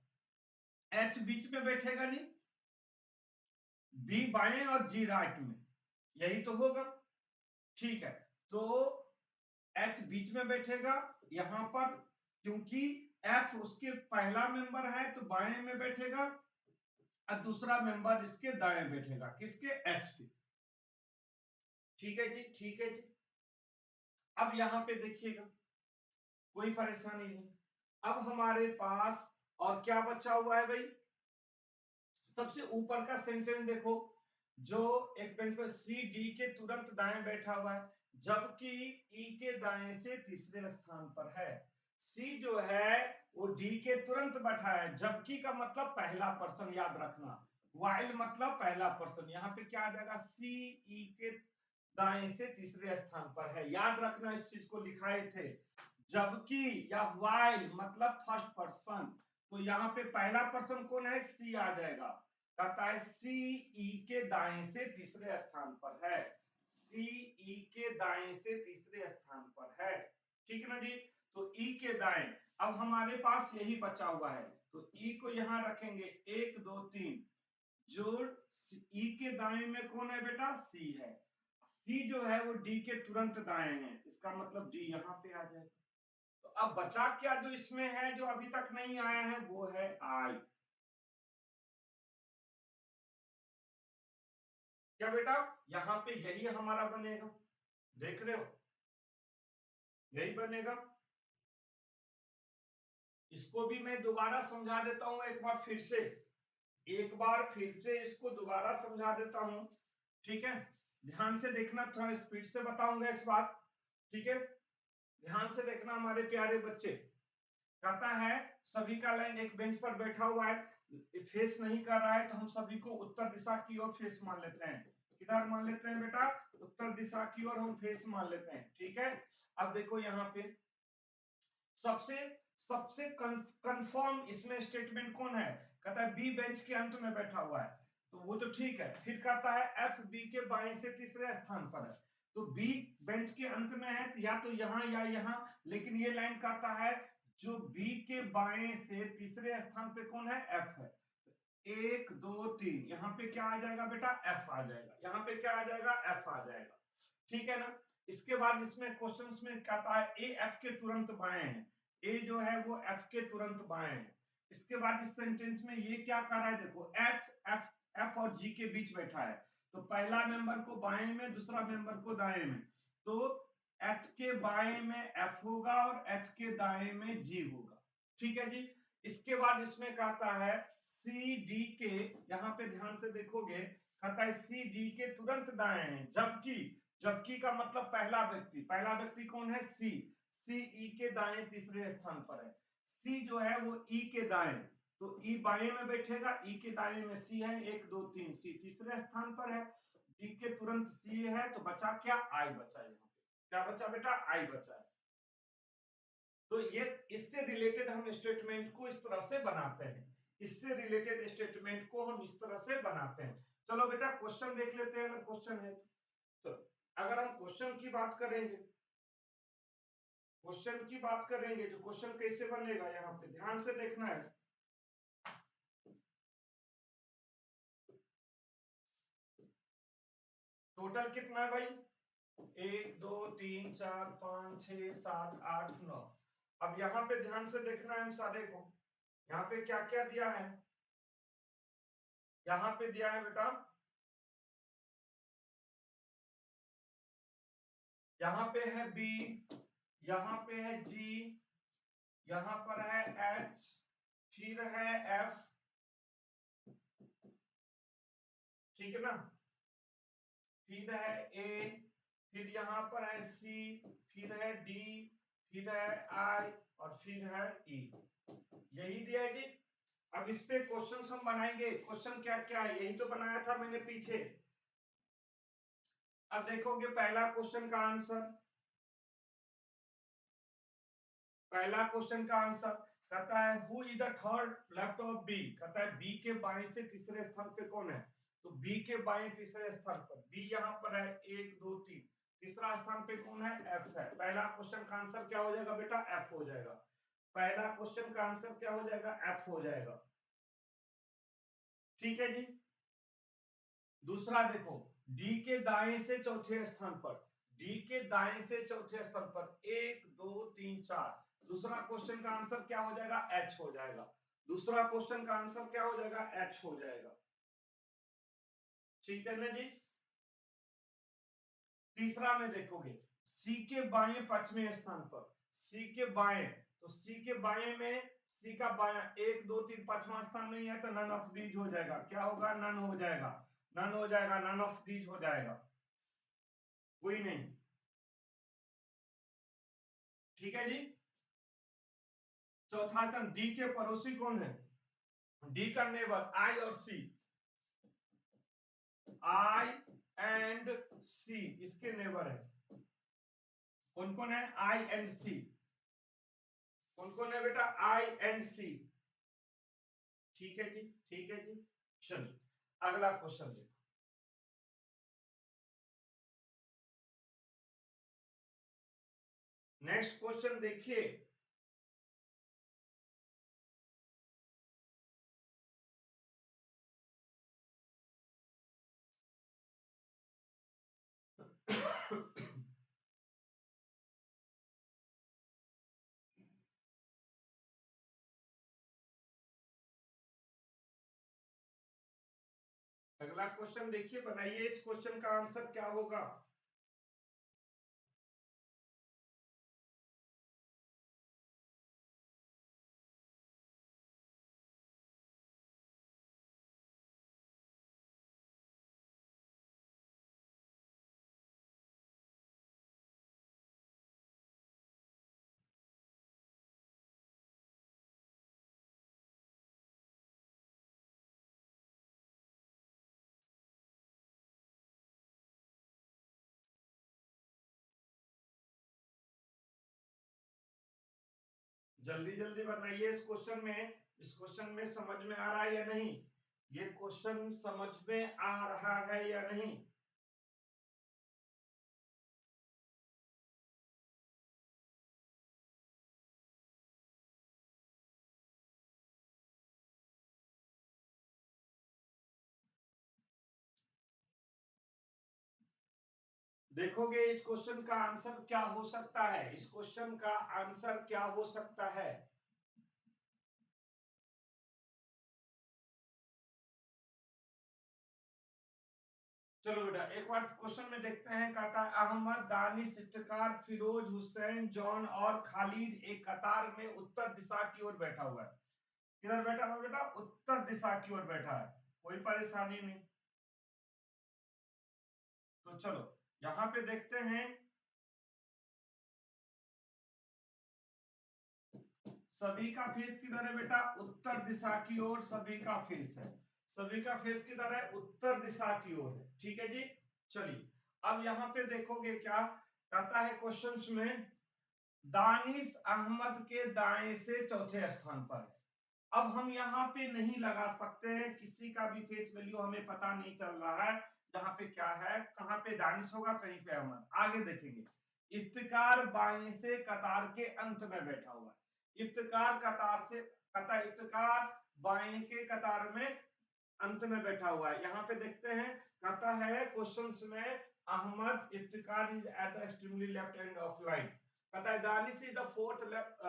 एच बीच में बैठेगा नहीं, बी बाएं और जी राइट में, यही तो होगा। ठीक है, तो एच बीच में बैठेगा यहां पर, क्योंकि एफ उसके पहला मेंबर है तो बाएं में बैठेगा, और दूसरा मेंबर इसके दाएं बैठेगा, किसके? एच के। ठीक है जी, ठीक है जी। अब यहां पे देखिएगा, कोई परेशानी नहीं। अब हमारे पास और क्या बचा हुआ है भाई? सबसे ऊपर का सेंटेंस देखो, जो एक बेंच पर सी डी के तुरंत दाएं बैठा हुआ है, जबकि ई के दाएं से तीसरे स्थान पर है। सी जो है वो डी के तुरंत बैठा है, जबकि का मतलब पहला पर्सन, याद रखना। वाइल मतलब पहला पर्सन, यहाँ पे क्या आ जाएगा? सी ई के दाएं से तीसरे स्थान पर है। याद रखना, इस चीज को लिखाए थे। जबकि या वाइल मतलब फर्स्ट पर्सन, तो यहाँ पे पहला पर्सन कौन है? सी आ जाएगा। कहता है सी ई के दाएं से तीसरे स्थान पर है, सी ई के दाएं से तीसरे स्थान पर है। ठीक है ना जी? तो ई के दाएं, अब हमारे पास यही बचा हुआ है, तो ई को यहां रखेंगे। 1 2 3 जोड़, ई के दाएं में कौन है बेटा? सी है। सी जो है वो डी के तुरंत दाएं है, इसका मतलब डी यहाँ पे आ जाएगा। तो अब बचा क्या जो इसमें है, जो अभी तक नहीं आया है, वो है आई। क्या बेटा? यहां पे यही हमारा बनेगा, देख रहे हो? यही बनेगा। इसको भी मैं दोबारा समझा देता हूं, एक बार फिर से, एक बार फिर से इसको दोबारा समझा देता हूं। ठीक है, ध्यान से देखना, थोड़ा स्पीड से बताऊंगा इस बात। ठीक है, ध्यान से देखना हमारे प्यारे बच्चे। कहता है सभी का लाइन एक बेंच पर बैठा हुआ है, फेस नहीं कर रहा है, तो हम सभी को उत्तर दिशा की ओर फेस मान लेते हैं। किधर मान लेते हैं बेटा? उत्तर दिशा की ओर हम फेस मान लेते हैं। ठीक है, अब देखो यहाँ पे सबसे सबसे कंफर्म इसमें स्टेटमेंट कौन है? कहता है बी बेंच के अंत में बैठा हुआ है, तो वो तो ठीक है। फिर कहता है एफ बी के बाएं से तीसरे स्थान पर है, तो बी बेंच के अंत में है, तो या तो यहां या यहां, लेकिन ये लाइन कहता है जो बी के बाएं से तीसरे स्थान पे कौन है? एफ है। 1 2 3 यहाँ पे क्या आ जाएगा बेटा? एफ आ जाएगा। यहाँ पे क्या आ जाएगा? एफ आ जाएगा। ठीक है ना? इसके बाद इसमें क्वेश्चंस में कहता है ए एफ के तुरंत बाएं है, ए जो है वो एफ के तुरंत बाएं है। इसके बाद इस सेंटेंस में ये क्या कर रहा है? देखो एच एफ, एफ और जी के बीच बैठा है, तो पहला मेंबर को बाएं में, दूसरा मेंबर को दाएं में, तो एच के बाएं में एफ होगा और एच के दाएं में जी होगा। ठीक है जी? इसके बाद इसमें कहता है सी डी के, यहां पे ध्यान से देखोगे, कहता है सी डी के तुरंत दाएं हैं, जबकि, जबकि का मतलब पहला व्यक्ति, पहला व्यक्ति कौन है? सी, सी ई के दाएं तीसरे स्थान पर है। सी जो है वो ई के दाएं, तो ई बाएं में बैठेगा, ई के दाएं में सी है। 1 2 3 सी तीसरे स्थान पर है, डी के तुरंत सी है, तो बचा क्या? आई बचा। यहाँ पे क्या बचा बेटा? आई बचा है। तो ये इससे रिलेटेड हम स्टेटमेंट को इस तरह से बनाते हैं, इससे रिलेटेड स्टेटमेंट को हम इस तरह से बनाते हैं। चलो बेटा क्वेश्चन देख लेते हैं, अगर क्वेश्चन है तो। चलो अगर हम क्वेश्चन की बात करेंगे, क्वेश्चन की बात करेंगे, जो क्वेश्चन कैसे बनेगा यहाँ पे ध्यान से देखना है। टोटल कितना है भाई? 1 2 3 4 5 6 7 8 9। अब यहाँ पे ध्यान से देखना है सारे को। यहाँ पे क्या क्या दिया है? यहाँ पे दिया है बेटा, यहाँ पे है बी, यहाँ पे है जी, यहाँ पर है एच, फिर है एफ, ठीक है ना, फिर है ए, फिर यहाँ पर है सी, फिर है डी, फिर है आई और फिर है ई। यही दिया है जी। अब इस पे क्वेश्चन हम बनाएंगे। क्वेश्चन क्या क्या है, यही तो बनाया था मैंने पीछे। अब देखोगे पहला क्वेश्चन का आंसर, पहला क्वेश्चन का आंसर कहता है who is the third left of B, कहता है बी के बाएं से तीसरे स्थान पे कौन है? तो बी के बाएं तीसरे स्थान पर बी यहाँ पर है 1 2 3, तीसरा स्थान पे कौन है? एफ है। पहला क्वेश्चन का आंसर क्या हो जाएगा बेटा? एफ हो जाएगा। पहला क्वेश्चन का आंसर क्या हो जाएगा? एफ हो जाएगा। ठीक है जी। दूसरा देखो, डी के दाएं से चौथे स्थान पर, डी के दाएं से चौथे स्थान पर 1 2 3 4, दूसरा क्वेश्चन का आंसर क्या हो जाएगा? एच हो जाएगा। दूसरा क्वेश्चन का आंसर क्या हो जाएगा? एच हो जाएगा। ठीक है ना जी। तीसरा में देखोगे सी के बाएं पश्चिमी स्थान पर, सी के बाएं, तो सी के बाएं में सी का बायां 1 2 3 पांचवा स्थान नहीं है तो नन ऑफ दीज हो जाएगा। क्या होगा? नन हो जाएगा। नन हो जाएगा, नन ऑफ दीज हो जाएगा, कोई नहीं। ठीक है जी। चौथा स्थान डी के पड़ोसी कौन है? डी का नेबर आई और सी, आई एंड सी इसके नेबर है। कौन कौन है? आई एंड सी। कौन कौन है बेटा? आई एंड सी। ठीक है जी, ठीक है जी। चलिए अगला क्वेश्चन देखो। नेक्स्ट क्वेश्चन देखिए। अगला क्वेश्चन देखिए, बनाइए इस क्वेश्चन का आंसर क्या होगा। जल्दी जल्दी बनाइए इस क्वेश्चन में। इस क्वेश्चन में समझ में आ रहा है या नहीं? ये क्वेश्चन समझ में आ रहा है या नहीं? देखोगे इस क्वेश्चन का आंसर क्या हो सकता है, इस क्वेश्चन का आंसर क्या हो सकता है। चलो बेटा एक बार क्वेश्चन में देखते हैं। कहता है अहमद, दानिश, इफ्तिकार, फिरोज, हुसैन, जॉन और खालिद एक कतार में उत्तर दिशा की ओर बैठा हुआ है। किधर बैठा हुआ बेटा? उत्तर दिशा की ओर बैठा है। कोई परेशानी नहीं। तो चलो यहां पे देखते हैं, सभी का फेस किधर है बेटा? उत्तर दिशा की ओर सभी का फेस है। सभी का फेस किधर है? उत्तर दिशा की ओर है। ठीक है जी। चलिए अब यहाँ पे देखोगे क्या कहता है क्वेश्चंस में, दानिश अहमद के दाएं से चौथे स्थान पर है। अब हम यहाँ पे नहीं लगा सकते हैं, किसी का भी फेस वैल्यू हमें पता नहीं चल रहा है। यहाँ पे क्या है, कहाँ पे दानिश होगा, कहीं पे अहमद, आगे देखेंगे। इफ्तिकार बाएं से कतार के अंत में बैठा हुआ है। इफ्तिकार कतार से इफ्तिकार बाएं के कतार में अंत में बैठा हुआ है। यहाँ पे देखते हैं कहता है क्वेश्चंस में Ahmad Iftikhar is at the extremely left end of line. कहता है Danish is the fourth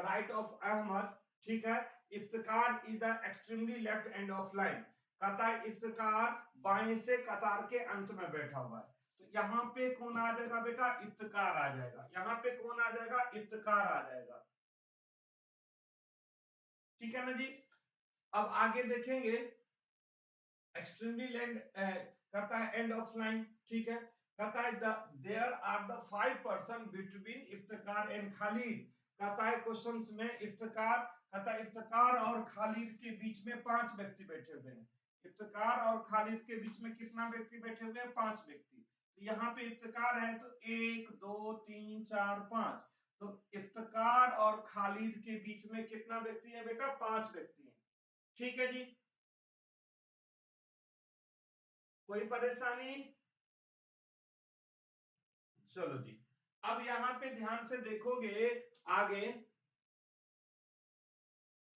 right of Ahmad, ठीक है। Iftikhar is the extremely left end of line. कहता है इफ्तिकार बाएं से कतार के अंत में बैठा हुआ है। तो यहाँ पे कौन आ जाएगा बेटा? इफ्तिकार आ जाएगा। यहाँ पे कौन आ जाएगा? इफ्तिकार आ जाएगा। ठीक है ना जी। अब आगे देखेंगे एक्सट्रीमली लैंड कहता है एंड ऑफ लाइन, ठीक है। कहता है there are the 5 person between Iftikhar and Khalid. कहता है क्वेश्चंस में इफ्तिकार, कहता है इफ्तिकार और खालिद के बीच में 5 व्यक्ति बैठे हुए हैं। इफ्तिकार और खालिद के बीच में कितना व्यक्ति बैठे हुए हैं? 5 व्यक्ति। तो यहाँ पे इफ्तिकार है तो 1 2 3 4 5। तो इफ्तिकार और खालिद के बीच में कितना व्यक्ति है बेटा? 5 व्यक्ति है। ठीक है जी, कोई परेशानी? चलो जी, अब यहाँ पे ध्यान से देखोगे आगे,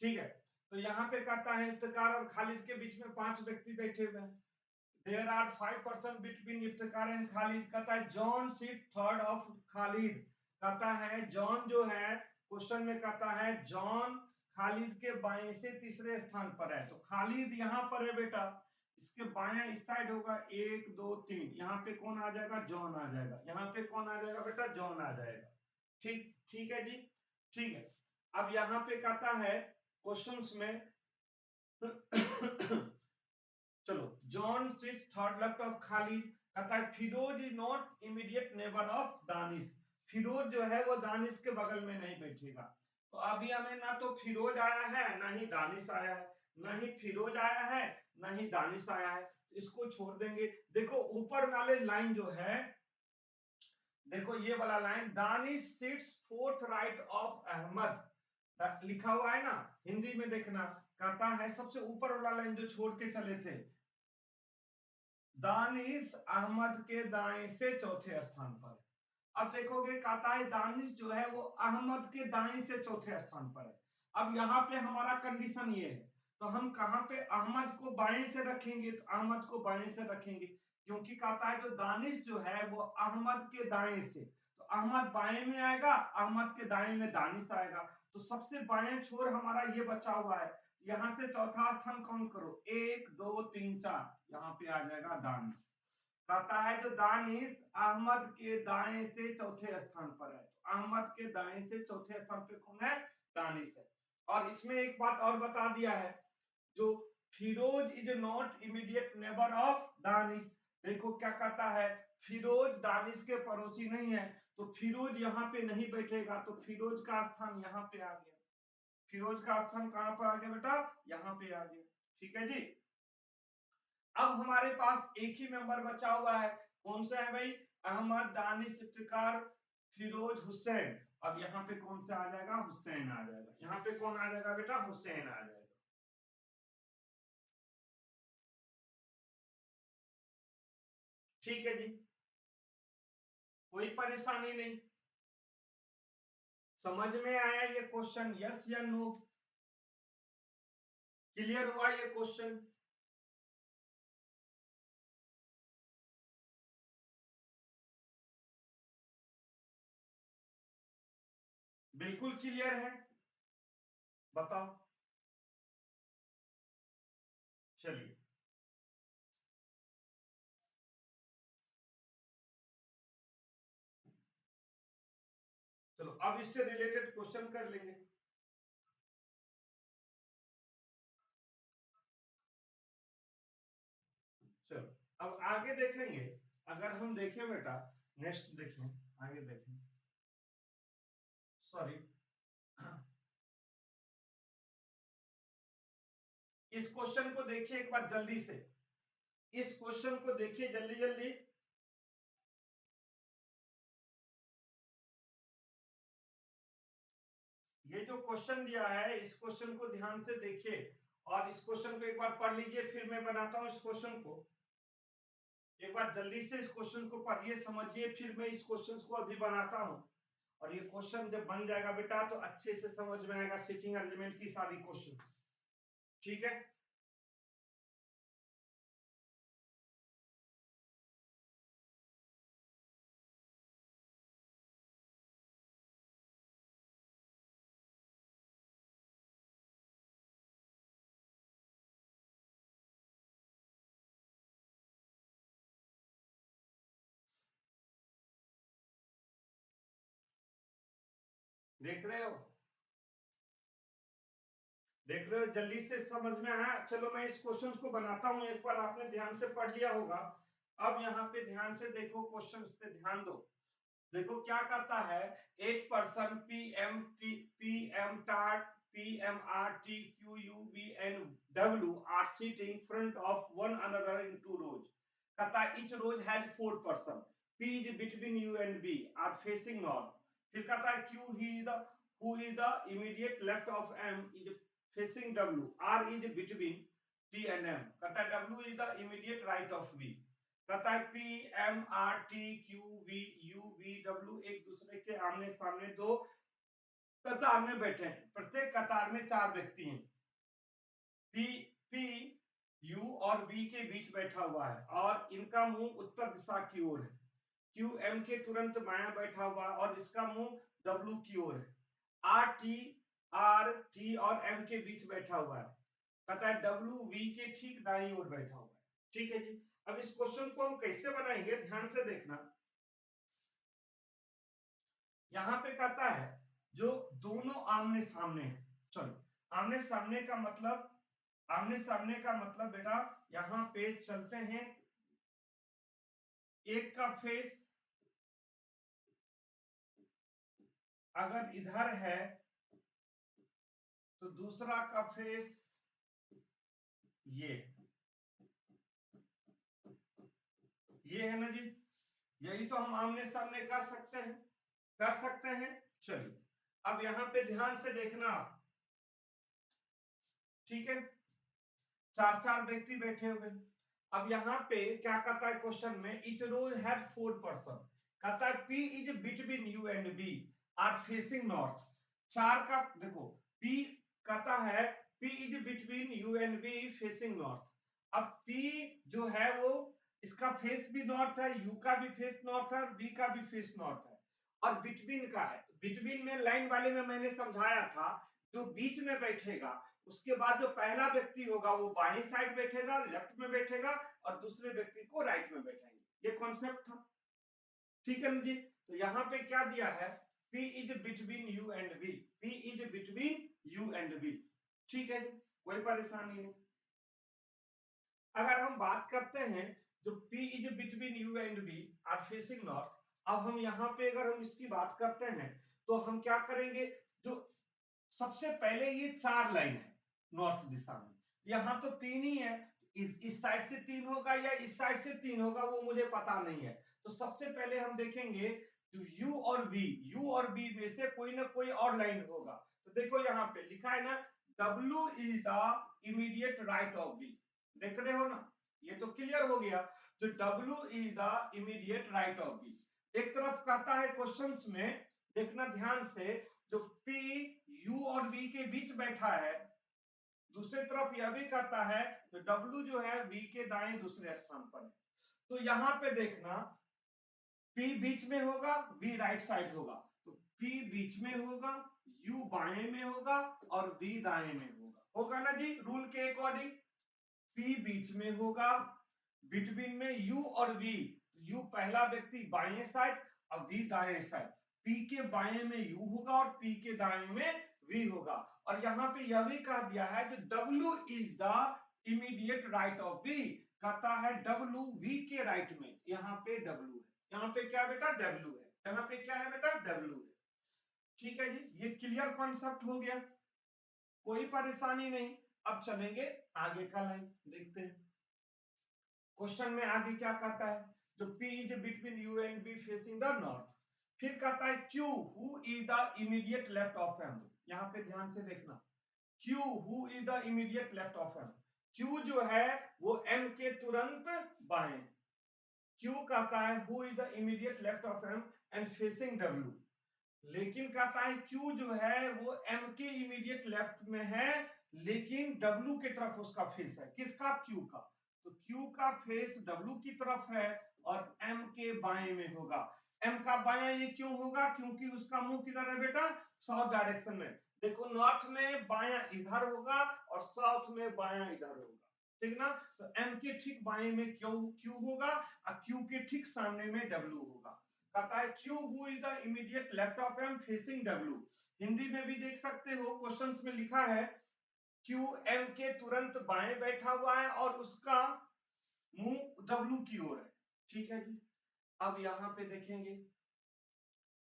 ठीक है। तो यहाँ पे कहता है इफ्तिकार और खालिद के बीच में 5 व्यक्ति बैठे हुए हैं। There are 5 person between Iftikhar and Khalid. कहता है John seat third of Khalid. कहता है जॉन जो है क्वेश्चन में कहता है जॉन खालिद के बाएं से तीसरे स्थान पर है। तो खालिद यहाँ पर है बेटा, इसके बाएं इस साइड होगा 1 2 3। यहाँ पे कौन आ जाएगा? जॉन आ जाएगा। यहाँ पे कौन आ जाएगा बेटा? जॉन आ जाएगा। ठीक ठीक है जी, ठीक है। अब यहाँ पे कहता है क्वेश्चंस में चलो John sits third left of Khalid. कहता है Firoz is not immediate neighbour of Danish. Firoz जो है वो दानिश के बगल में नहीं बैठेगा। तो अभी हमें ना तो फिरोज आया है ना ही दानिश आया है, ना ही फिरोज आया है ना ही दानिश आया है। तो इसको छोड़ देंगे। देखो ऊपर वाले लाइन जो है, देखो ये वाला line Danish sits fourth right of Ahmad लिखा हुआ है ना, हिंदी में देखना। कहता है सबसे ऊपर वाला लाइन जो छोड़ के चले थे, दानिश अहमद के दाएं से चौथे स्थान पर है। अब देखोगे कहता है दानिश जो है वो अहमद के दाएं से चौथे स्थान पर है। अब यहाँ पे हमारा कंडीशन ये है, तो हम कहां पे अहमद को बाएं से रखेंगे? तो अहमद को बाएं से रखेंगे, क्योंकि कहता है जो दानिश जो है वो अहमद के दाएं से, तो अहमद बाएं में आएगा, अहमद के दाएं में दानिश आएगा। तो सबसे बाएं छोर हमारा ये बचा हुआ है। यहां से चौथा स्थान काउंट करो 1 2 3 4, यहाँ पे आ जाएगा दानिश। कहता है जो दानिश अहमद के दाएं से चौथे स्थान पर है। तो अहमद के दाएं से चौथे स्थान पे कौन है? दानिश है। और इसमें एक बात और बता दिया है, जो Firoz is not immediate neighbour of Danish. देखो क्या कहता है, फिरोज दानिश के पड़ोसी नहीं है, तो फिरोज यहाँ पे नहीं बैठेगा। तो फिरोज का स्थान यहाँ पे आ गया। फिरोज का स्थान कहां पर आ गया बेटा? यहाँ पे आ गया। ठीक है जी। अब हमारे पास एक ही मेंबर बचा हुआ है, कौन सा है भाई? अहमद, दानिश, इफ्तिकार, फिरोज, हुसैन। अब यहाँ पे कौन सा आ जाएगा? हुसैन आ जाएगा। यहाँ पे कौन आ जाएगा बेटा? हुसैन आ जाएगा। ठीक है जी, कोई परेशानी नहीं। समझ में आया ये क्वेश्चन? यस या नो? क्लियर हुआ ये क्वेश्चन? बिल्कुल क्लियर है, बताओ। चलिए चलो अब इससे रिलेटेड क्वेश्चन कर लेंगे। चलो अब आगे देखेंगे। अगर हम देखें बेटा, नेक्स्ट देखें, आगे देखें, सॉरी, इस क्वेश्चन को देखिए एक बार जल्दी से। इस क्वेश्चन को देखिए जल्दी जल्दी। ये जो क्वेश्चन दिया है इस क्वेश्चन को ध्यान से देखिए, और इस क्वेश्चन को एक बार पढ़ लीजिए, फिर मैं बनाता हूं इस क्वेश्चन को। एक बार जल्दी से इस क्वेश्चन को पढ़िए, समझिए, फिर मैं इस क्वेश्चन को अभी बनाता हूं। और ये क्वेश्चन जब बन जाएगा बेटा तो अच्छे से समझ में आएगा सिटिंग अरेंजमेंट की सारी क्वेश्चन। ठीक है, देख रहे हो, देख रहे हो, जल्दी से समझ में आया। चलो मैं इस क्वेश्चन को बनाता हूं, एक बार आपने ध्यान से पढ़ लिया होगा। अब यहाँ पे ध्यान से देखो, क्वेश्चन पे ध्यान दो। देखो क्या कहता है, 8 person P M T PMRTQUVNW are sitting front of one another in two rows. कहता है each row has 4 person, P is between U and B are facing north। फिर कहता है Q he is the who is the immediate left of M is facing W, R is between T and M। कहता है W is the immediate right of V। कहता है PMRTQVUVW एक दूसरे के आमने सामने दो कतार में बैठे हैं, प्रत्येक कतार में 4 व्यक्ति हैं। पी पी यू और बी के बीच बैठा हुआ है और इनका मुंह उत्तर दिशा की ओर है। क्यू एम के तुरंत बायां बैठा हुआ है और इसका मुंह डब्ल्यू की ओर है। आर टी और एम के बीच बैठा हुआ है। कहता है डब्ल्यू वी के ठीक दाईं ओर बैठा हुआ है। ठीक है जी, अब इस क्वेश्चन को हम कैसे बनाएंगे, ध्यान से देखना। यहां पे कहता है जो दोनों आमने सामने हैं, चलो आमने सामने का मतलब, आमने सामने का मतलब बेटा यहां पे चलते हैं, एक का फेस अगर इधर है तो दूसरा का फेस ये है ना जी। यही तो हम आमने सामने कर सकते हैं, कर सकते हैं। चलिए अब यहां पे ध्यान से देखना आप, ठीक है, 4 4 व्यक्ति बैठे हुए। अब यहाँ पे क्या कहता है क्वेश्चन में, इच रो हैव 4 पर्सन। कहता है P is between U and B are facing north. 4 का देखो P कहता है P is between U and B facing north. अब P जो है वो इसका फेस भी नॉर्थ है, U का भी फेस नॉर्थ है, B का भी फेस नॉर्थ है और बिटवीन का है। बिटवीन में लाइन वाले में मैंने समझाया था, जो बीच में बैठेगा उसके बाद जो पहला व्यक्ति होगा वो बाएं साइड बैठेगा, लेफ्ट में बैठेगा और दूसरे व्यक्ति को राइट में बैठाएंगे। ये कॉन्सेप्ट था, ठीक है ना जी। तो यहाँ पे क्या दिया है, P is between U and B, P is between U and B। ठीक है जी, कोई परेशानी नहीं। अगर हम बात करते हैं जो P is between U and B are facing north, अब हम यहाँ पे अगर हम इसकी बात करते हैं तो हम क्या करेंगे, जो सबसे पहले ये 4 लाइन है नॉर्थ दिशा में, यहां तो 3 ही है। इस साइड से 3 होगा या इस साइड से 3 होगा वो मुझे पता नहीं है। तो सबसे पहले हम देखेंगे तो यू और बी में से कोई ना कोई और लाइन होगा। तो देखो यहाँ पे लिखा है ना, W is the immediate right of B. देख रहे हो ना, ये तो क्लियर हो गया। तो W is the immediate right of B. एक तरफ कहता है क्वेश्चंस में, देखना ध्यान से, जो P U और V के बीच बैठा है, दूसरी तरफ यह भी कहता है तो W जो है V के दाएं दूसरे स्थान पर है। तो यहां पे देखना P बीच में होगा, V राइट साइड होगा। तो P बीच में होगा, U बाएं में होगा और V दाएं में होगा, होगा ना जी रूल के अकॉर्डिंग। P बीच में होगा, बिटवीन में U और V, U पहला व्यक्ति बाएं साइड और V दाएं साइड। P के बाएं में U होगा और P के दाएं में V होगा। और यहाँ पे यह भी कह दिया है कि W is the immediate right of V। कहता है W V के राइट में, यहाँ पे W है, यहाँ पे क्या बेटा W है, यहाँ पे क्या है बेटा W है। ठीक है जी, ये क्लियर कॉन्सेप्ट हो गया, कोई परेशानी नहीं। अब चलेंगे आगे का लाइन देखते हैं। क्वेश्चन में आगे क्या कहता है, जो P is between U and B facing the north. फिर कहता है Q who is the immediate left of M। यहाँ पे ध्यान से देखना, Q who is the immediate left of M। Q जो है वो M के तुरंत बाएं, Q कहता है who is the immediate left of M and facing W, लेकिन कहता है Q जो है वो M के इमीडिएट लेफ्ट में है, लेकिन W की तरफ उसका फेस है। किसका? Q का। तो Q का फेस W की तरफ है और M के बाएं में होगा। M का बायां ये क्यों होगा? क्योंकि उसका मुंह किधर है बेटा? साउथ डायरेक्शन में। देखो नॉर्थ में बायां इधर होगा और साउथ में बायां इधर होगा, ठीक ना? तो M के ठीक बाएं में Q होगा और Q के ठीक सामने में W होगा। कहता है Q who is the immediate left of M facing W। Hindi में भी देख सकते हो, क्वेश्चंस में लिखा है Q M के तुरंत बाएं बैठा हुआ है और उसका मुंह W की ओर है, ठीक है जी। अब यहां पे देखेंगे,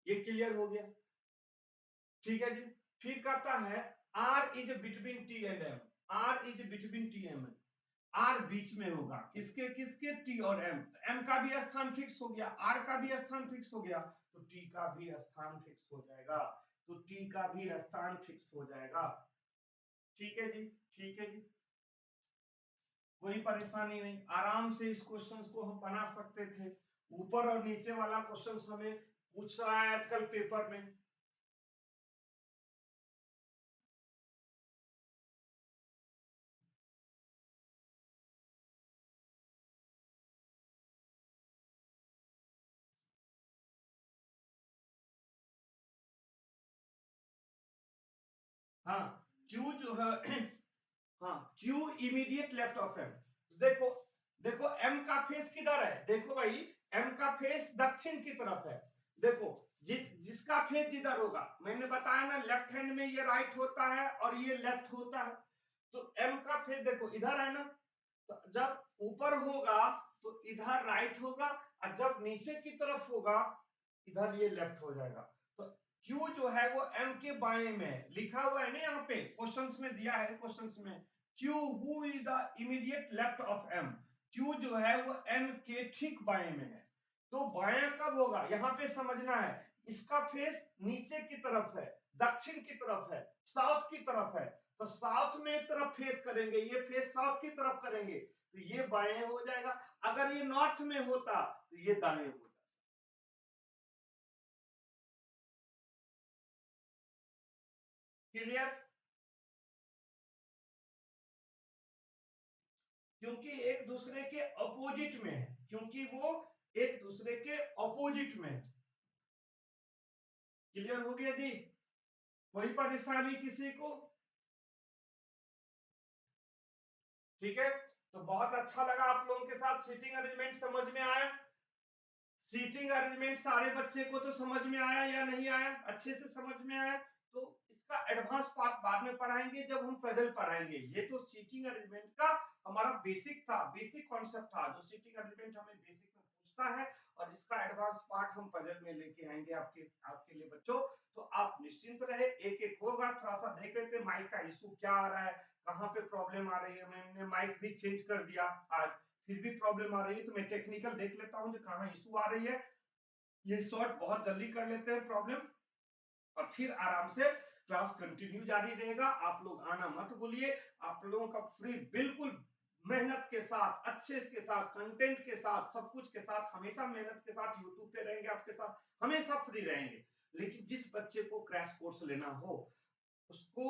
ये क्लियर हो गया, ठीक है जी। फिर कहता है R is between T and M, R is between T and M, R बीच में होगा, किसके किसके? टी और एम। तो एम का भी स्थान फिक्स हो गया, आर का भी स्थान फिक्स हो गया, तो टी का भी स्थान फिक्स हो जाएगा, तो टी का भी स्थान फिक्स हो जाएगा, ठीक है जी, ठीक है जी। कोई परेशानी नहीं, आराम से इस क्वेश्चंस को हम बना सकते थे। ऊपर और नीचे वाला क्वेश्चंस हमें पूछ रहा है आजकल पेपर में। हाँ, क्यू जो है हाँ, Q immediate left of M। देखो देखो M का फेस किधर है? देखो भाई M का फेस दक्षिण की तरफ है। देखो जिसका फेस जिधर होगा, मैंने बताया ना लेफ्ट हैंड में ये राइट होता है और ये लेफ्ट होता है, तो M का फेस देखो इधर है ना, तो जब ऊपर होगा तो इधर राइट होगा और जब नीचे की तरफ होगा इधर ये लेफ्ट हो जाएगा। तो Q जो है वो M के बाएं में लिखा हुआ है ना, यहाँ पे क्वेश्चंस में दिया है, क्वेश्चंस में Q who is the immediate left of M, Q जो है वो M के ठीक बाएं में है। तो बायां कब होगा यहाँ पे समझना है, इसका फेस नीचे की तरफ है, दक्षिण की तरफ है, साउथ की तरफ है, तो साउथ में तरफ फेस करेंगे, ये फेस साउथ की तरफ करेंगे तो ये बाएं हो जाएगा। अगर ये नॉर्थ में होता तो ये दाएं हो जाता। क्लियर? क्योंकि एक दूसरे के अपोजिट में है, क्योंकि वो एक दूसरे के अपोजिट में है। क्लियर हो गया जी? कोई परेशानी किसी को? ठीक है, तो बहुत अच्छा लगा आप लोगों के साथ। सीटिंग अरेंजमेंट समझ में आया? सीटिंग अरेंजमेंट सारे बच्चे को तो समझ में आया या नहीं आया? अच्छे से समझ में आया? तो इसका एडवांस पार्ट बाद में पढ़ाएंगे जब हम पैदल पढ़ाएंगे। ये तो सीटिंग अरेंजमेंट का हमारा बेसिक था, बेसिक कॉन्सेप्ट था जो सीटिंग अरेंजमेंट हमें बेसिक में पूछता है, और इसका एडवांस पार्ट हम पैदल में लेके आएंगे आपके आपके लिए बच्चों। तो आप निश्चिंत रहे, एक एक होगा, थोड़ा सा देख लेते माइक का इशू क्या आ रहा है, कहाँ पे प्रॉब्लम आ रही है। मैंने माइक भी चेंज कर दिया आज, फिर भी प्रॉब्लम आ रही है, तो मैं टेक्निकल देख लेता हूँ जो कहाँ इशू आ रही है। ये शॉर्ट बहुत जल्दी कर लेते हैं प्रॉब्लम, और फिर आराम से क्लास कंटिन्यू जारी रहेगा। आप लोग आना मत भूलिए। आप लोगों का फ्री, बिल्कुल मेहनत के साथ, अच्छे के साथ, कंटेंट के साथ, सब कुछ के साथ, हमेशा मेहनत के साथ यूट्यूब पे रहेंगे, आपके साथ हमेशा फ्री रहेंगे। लेकिन जिस बच्चे को क्रैश कोर्स लेना हो उसको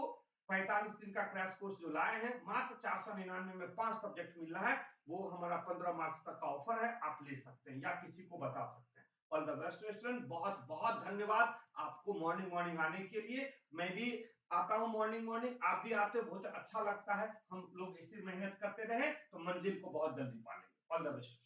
45 दिन का क्रैश कोर्स जो लाए हैं मात्र 499 में 5 सब्जेक्ट मिल रहा है, वो हमारा 15 मार्च तक का ऑफर है, आप ले सकते हैं या किसी को बता सकते हैं। ऑल द बेस्ट स्टूडेंट, बहुत बहुत धन्यवाद आपको मॉर्निंग मॉर्निंग आने के लिए। मैं भी आता हूँ मॉर्निंग मॉर्निंग, आप भी आते हो, बहुत अच्छा लगता है। हम लोग इसी मेहनत करते रहे तो मंजिल को बहुत जल्दी पा लेंगे। All the best.